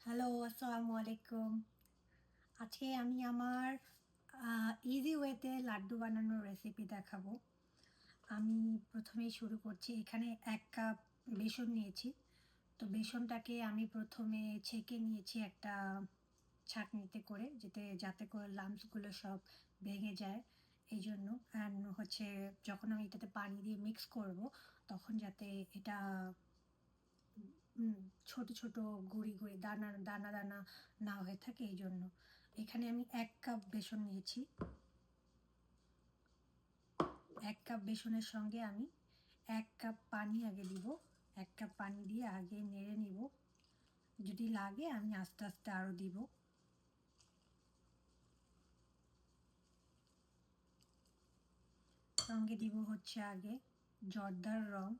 Hello, আসসালামু আলাইকুম। আজকে আমি আমার ইজি ওয়েতে লাড্ডু বানানোর রেসিপি দেখাবো। আমি প্রথমেই শুরু করছি। এখানে ১ কাপ বেসন নিয়েছি। তো বেসনটাকে আমি প্রথমে ছেঁকে নিয়েছি একটা ছাঁকনিতে করে, যাতে করে লাম্পসগুলো সব ভেঙে যায় এইজন্য। অ্যান্ড হচ্ছে যখন আমি এটাতে পানি দিয়ে মিক্স করব, তখন যাতে এটা উম ছোট, ছোট গুঁড়ি দানা, দানা, দানা না হয়ে থাকে এইজন্য। এখানে আমি ১ কাপ বেসন নিয়েছি। ১ কাপ বেসনের সঙ্গে আমি ১ কাপ পানি আগে দিব। ১ কাপ পানি দিয়ে আগে নেড়ে নিব। যদি লাগে আমি আস্তে, আস্তে আরও দিব। সঙ্গে দিব হচ্ছে আগে জর্দার রং।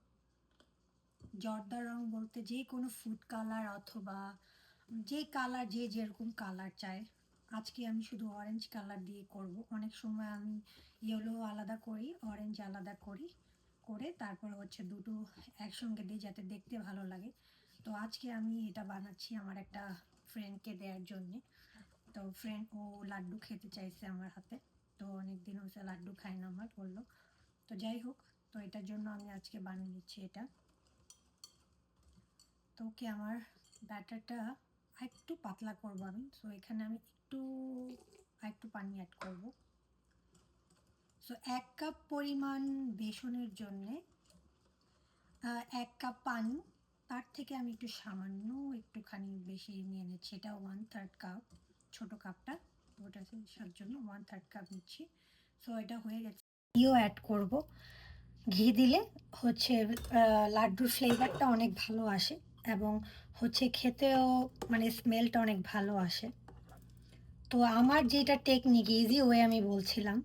জর্দার রং বলতে যেকোনো ফুড কালার অথবা যে কালার যে যেরকম কালার চায়। আজকে আমি শুধু অরেঞ্জ কালার দিয়ে করব। অনেক সময় আমি ইয়েলো আলাদা করি, অরেঞ্জ আলাদা করি, করে তারপর হচ্ছে দুটো একসঙ্গে দিই যাতে দেখতে ভালো লাগে। তো আজকে আমি এটা বানাচ্ছি আমার একটা ফ্রেন্ডকে দেওয়ার জন্যে। তো ফ্রেন্ড ও লাড্ডু খেতে চাইছে আমার হাতে। তো অনেক দিন হয়েছে লাড্ডু খাই না আমার, বললো। তো যাই হোক, তো এটার জন্য আমি আজকে বানিয়ে নিচ্ছি এটা। তো ওকে আমার ব্যাটারটা একটু পাতলা করব আমি। সো এখানে আমি একটু পানি অ্যাড করব। সো ১ কাপ পরিমাণ বেসনের জন্যে ১ কাপ পানি, তার থেকে আমি সামান্য একটুখানি বেশি নিয়ে নিচ্ছি। এটা 1/3 কাপ, ছোটো কাপটা, ওটার জন্য 1/3 কাপ নিচ্ছি। সো এটা হয়ে গেছে। ঘিও অ্যাড করব। ঘি দিলে হচ্ছে লাড্ডুর ফ্লেভারটা অনেক ভালো আসে এবং হচ্ছে খেতেও মানে স্মেলটা অনেক ভালো আসে। তো আমার যেটা টেকনিক ইজি ওয়ে আমি বলছিলাম,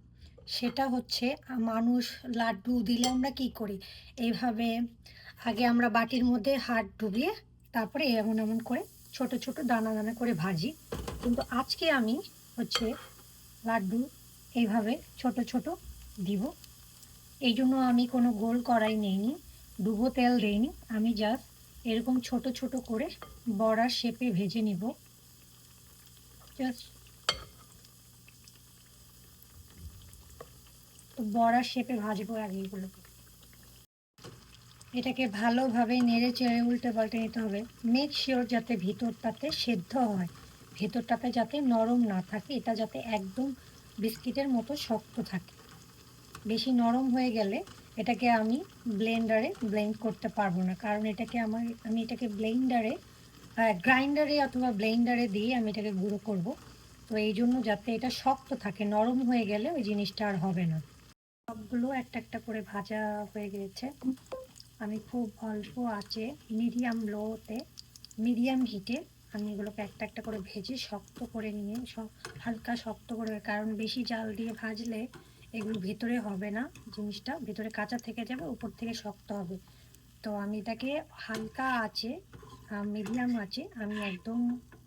সেটা হচ্ছে মানুষ লাড্ডু দিলে আমরা কি করি, এইভাবে আগে আমরা বাটির মধ্যে হাত ডুবিয়ে তারপরে এমন এমন করে ছোট ছোট দানা দানা করে ভাজি। কিন্তু আজকে আমি হচ্ছে লাড্ডু এইভাবে ছোট ছোট দিব। এই জন্য আমি কোনো গোল কড়াই নেইনি, ডুবো তেল দেইনি। আমি জাস্ট এরকম ছোট ছোট করে বড়ার শেপে ভেজে নিব। জাস্ট বড়ার শেপে ভাজবো আগে এগুলোকে। এটাকে ভালোভাবে নেড়ে চেড়ে উল্টে পাল্টে নিতে হবে। মেক শিওর যাতে ভিতরটাতে সেদ্ধ হয়, ভেতরটাতে যাতে নরম না থাকে, এটা যাতে একদম বিস্কিটের মতো শক্ত থাকে। বেশি নরম হয়ে গেলে এটাকে আমি ব্লেন্ডারে ব্লেন্ড করতে পারবো না, কারণ আমি এটাকে গ্রাইন্ডারে অথবা ব্লেন্ডারে দিয়ে আমি এটাকে গুঁড়ো করব। তো এই জন্য যাতে এটা শক্ত থাকে, নরম হয়ে গেলে ওই জিনিসটা আর হবে না। সবগুলো একটা একটা করে ভাজা হয়ে গিয়েছে। আমি খুব অল্প আঁচে মিডিয়াম হিটে আমি এগুলোকে একটা একটা করে ভেজে শক্ত করে নিয়ে হালকা শক্ত করে, কারণ বেশি জাল দিয়ে ভাজলে এগুলো ভেতরে হবে না, জিনিসটা ভেতরে কাঁচা থেকে যাবে, উপর থেকে শক্ত হবে। তো আমি এটাকে হালকা আঁচে, মিডিয়াম আঁচে আমি একদম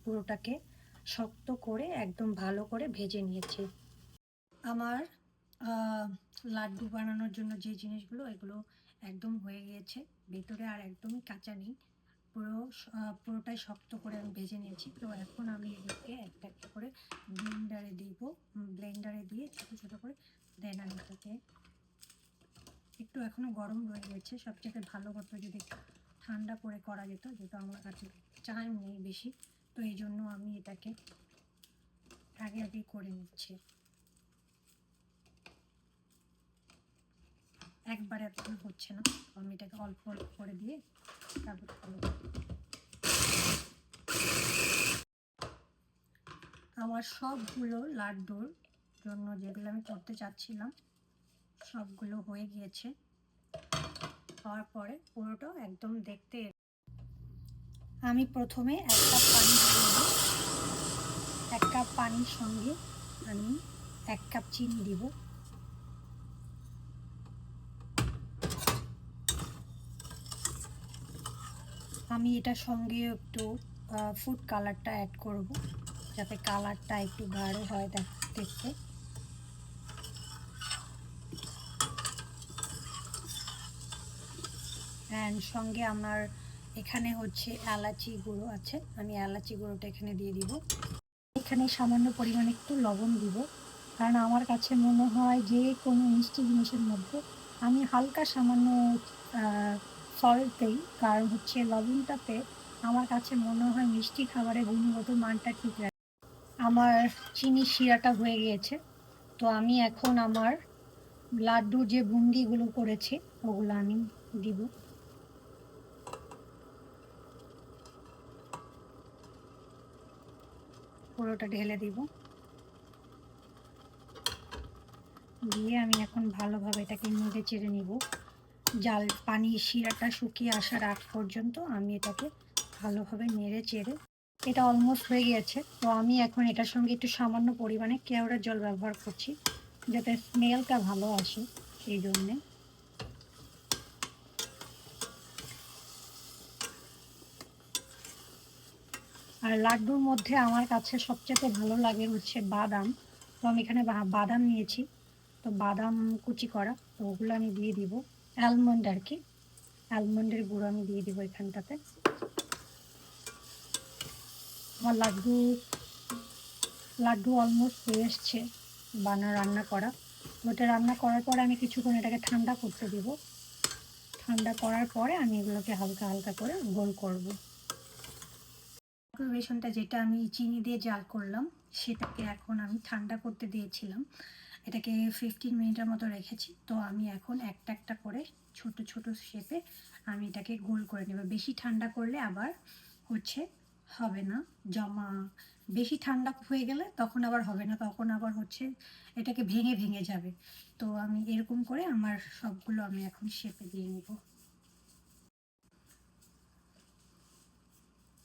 পুরোটাকে শক্ত করে একদম ভালো করে ভেজে নিয়েছি। আমার লাড্ডু বানানোর জন্য যে জিনিসগুলো, এগুলো একদম হয়ে গিয়েছে, ভেতরে আর একদমই কাঁচা নেই, পুরোটাই শক্ত করে আমি ভেজে নিয়েছি। তো এখন আমি এগুলোকে একটা একটা করে ব্লেন্ডারে দিয়ে ছোটো ছোটো করে দেন আমি এটাকে একটু এখনও গরম রয়ে গেছে। সবচেয়ে ভালো হতো যদি ঠান্ডা করে করা যেত, যেহেতু আমার কাছে টাইম নেই বেশি। তো এই জন্য আমি এটাকে আগে করে নিচ্ছি। একবারে এতক্ষণ হচ্ছে না, আমি এটাকে অল্প অল্প করে দিয়ে তারপর আমার সবগুলো লাড্ডুর জন্য যেগুলো আমি করতে চাচ্ছিলাম সবগুলো হয়ে গিয়েছে। হওয়ার পরে পুরোটা একদম দেখতে, আমি প্রথমে 1 কাপ পানি দিয়ে নেব। 1 কাপ পানির সঙ্গে আমি 1 কাপ চিনি দিব। আমি এটার সঙ্গে একটু ফুড কালারটা অ্যাড করব, যাতে কালারটা একটু গাঢ় হয় দেখতে। অ্যান্ড সঙ্গে আমার এখানে হচ্ছে এলাচি গুঁড়ো আছে, আমি এলাচি গুঁড়োটা এখানে দিয়ে দিব। এখানে সামান্য পরিমাণে একটু লবণ দিব, কারণ আমার কাছে মনে হয় যে কোনো মিষ্টি জিনিসের মধ্যে আমি হালকা সামান্য সল্ট দিই, কারণ হচ্ছে লবণটাতে আমার কাছে মনে হয় মিষ্টি খাবারের গুণগত মানটা ঠিক রাখে। আমার চিনি শিরাটা হয়ে গিয়েছে, তো আমি এখন আমার লাড্ডুর যে বুন্দিগুলো করেছি ওগুলো আমি দিব। পুরোটা ঢেলে দিব, দিয়ে আমি এখন ভালোভাবে এটাকে নেড়ে চেড়ে নিব। জাল পানি শিরাটা শুকিয়ে আসার আগ পর্যন্ত আমি এটাকে ভালোভাবে নেড়ে চেড়ে, এটা অলমোস্ট হয়ে গিয়েছে। তো আমি এখন এটার সঙ্গে একটু সামান্য পরিমাণে কেওড়ার জল ব্যবহার করছি, যাতে স্মেলটা ভালো আসে সেই জন্যে। আর লাড্ডুর মধ্যে আমার কাছে সবচেয়ে ভালো লাগে হচ্ছে বাদাম, তো আমি এখানে বাদাম নিয়েছি, তো বাদাম কুচি করা, তো ওগুলো আমি দিয়ে দিব। অ্যালমন্ড আর কি, অ্যালমন্ডের গুঁড়ো আমি দিয়ে দিব এখানটাতে। আমার লাড্ডু অলমোস্ট হয়ে এসছে রান্না করা। ওটা রান্না করার পরে আমি কিছুক্ষণ এটাকে ঠান্ডা করতে দিব। ঠান্ডা করার পরে আমি এগুলোকে হালকা হালকা করে গোল করব। বেসনটা যেটা আমি চিনি দিয়ে জাল করলাম সেটাকে এখন আমি ঠান্ডা করতে দিয়েছিলাম, এটাকে 15 মিনিটের মতো রেখেছি। তো আমি এখন একটা একটা করে ছোট ছোট শেপে আমি এটাকে গোল করে নেব। বেশি ঠান্ডা করলে আবার হচ্ছে হবে না জমা, বেশি ঠান্ডা হয়ে গেলে তখন আবার হবে না, তখন আবার হচ্ছে এটাকে ভেঙে ভেঙে যাবে। তো আমি এরকম করে আমার সবগুলো আমি এখন শেপে দিয়ে নেব।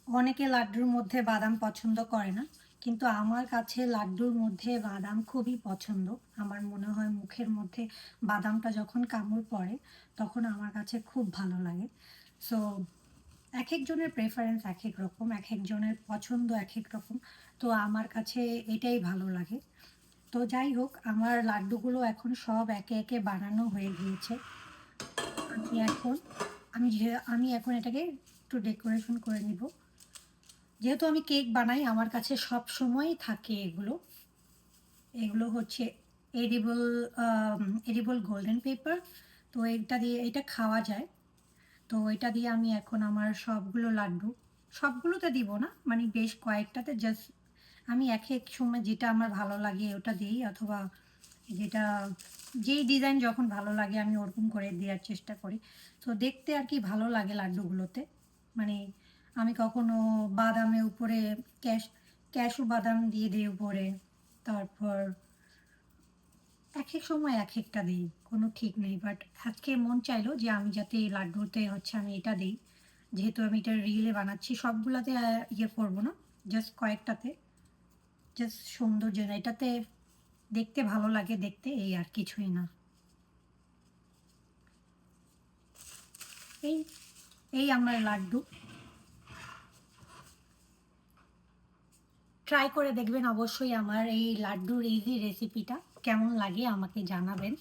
অনেকে লাড্ডুর মধ্যে বাদাম পছন্দ করে না, কিন্তু আমার কাছে লাড্ডুর মধ্যে বাদাম খুবই পছন্দ। আমার মনে হয় মুখের মধ্যে বাদামটা যখন কামড় পড়ে তখন আমার কাছে খুব ভালো লাগে। সো এক একজনের প্রেফারেন্স এক এক রকম, এক একজনের পছন্দ এক এক রকম, তো আমার কাছে এটাই ভালো লাগে। তো যাই হোক, আমার লাড্ডুগুলো এখন সব একে একে বানানো হয়ে গিয়েছে। আমি এখন আমি এখন এটাকে একটু ডেকোরেশন করে নিব। যেহেতু আমি কেক বানাই, আমার কাছে সব সময়ই থাকে এগুলো। এগুলো হচ্ছে এডিবল এডিবল গোল্ডেন পেপার, তো এটা খাওয়া যায়। তো এটা দিয়ে আমি এখন আমার সবগুলো লাড্ডু, সবগুলোতে দিব না, মানে বেশ কয়েকটাতে জাস্ট আমি এক এক সময় যেটা আমার ভালো লাগে ওটা দিই, অথবা যেটা যেই ডিজাইন যখন ভালো লাগে আমি ওরকম করে দেওয়ার চেষ্টা করি। তো দেখতে আর কি ভালো লাগে লাড্ডুগুলোতে, মানে আমি কখনো বাদামের উপরে ক্যাশু বাদাম দিয়ে দিই উপরে, তারপর এক এক সময় এক একটা দিই, কোনো ঠিক নেই। বাট আজকে মন চাইলো যে আমি যাতে এই লাড্ডুতে হচ্ছে আমি এটা দিই, যেহেতু আমি এটা রিলে বানাচ্ছি, সবগুলোতে ইয়ে করবো না, জাস্ট কয়েকটাতে, জাস্ট সৌন্দর্য না, এটাতে দেখতে ভালো লাগে দেখতে, এই আর কিছুই না। এই এই আমার লাড্ডু, ট্রাই করে দেখবেন অবশ্যই আমার এই লাড্ডুর ইজি রেসিপিটা, কেমন লাগে আমাকে জানাবেন।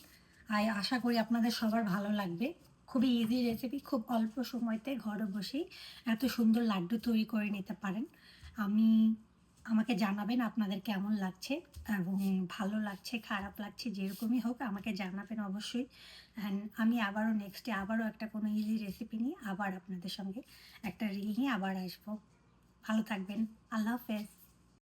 আর আশা করি আপনাদের সবার ভালো লাগবে। খুবই ইজি রেসিপি, খুব অল্প সময়তে ঘরে বসেই এত সুন্দর লাড্ডু তৈরি করে নিতে পারেন। আমি আমাকে জানাবেন আপনাদের কেমন লাগছে, এবং ভালো লাগছে খারাপ লাগছে যেরকমই হোক আমাকে জানাবেন অবশ্যই। অ্যান্ড আমি আবারও নেক্সটে আবারও একটা কোনো ইজি রেসিপি নিয়ে আবার আপনাদের সঙ্গে একটা রিল নিয়ে আবার আসবো। ভালো থাকবেন, আল্লাহ হাফেজ।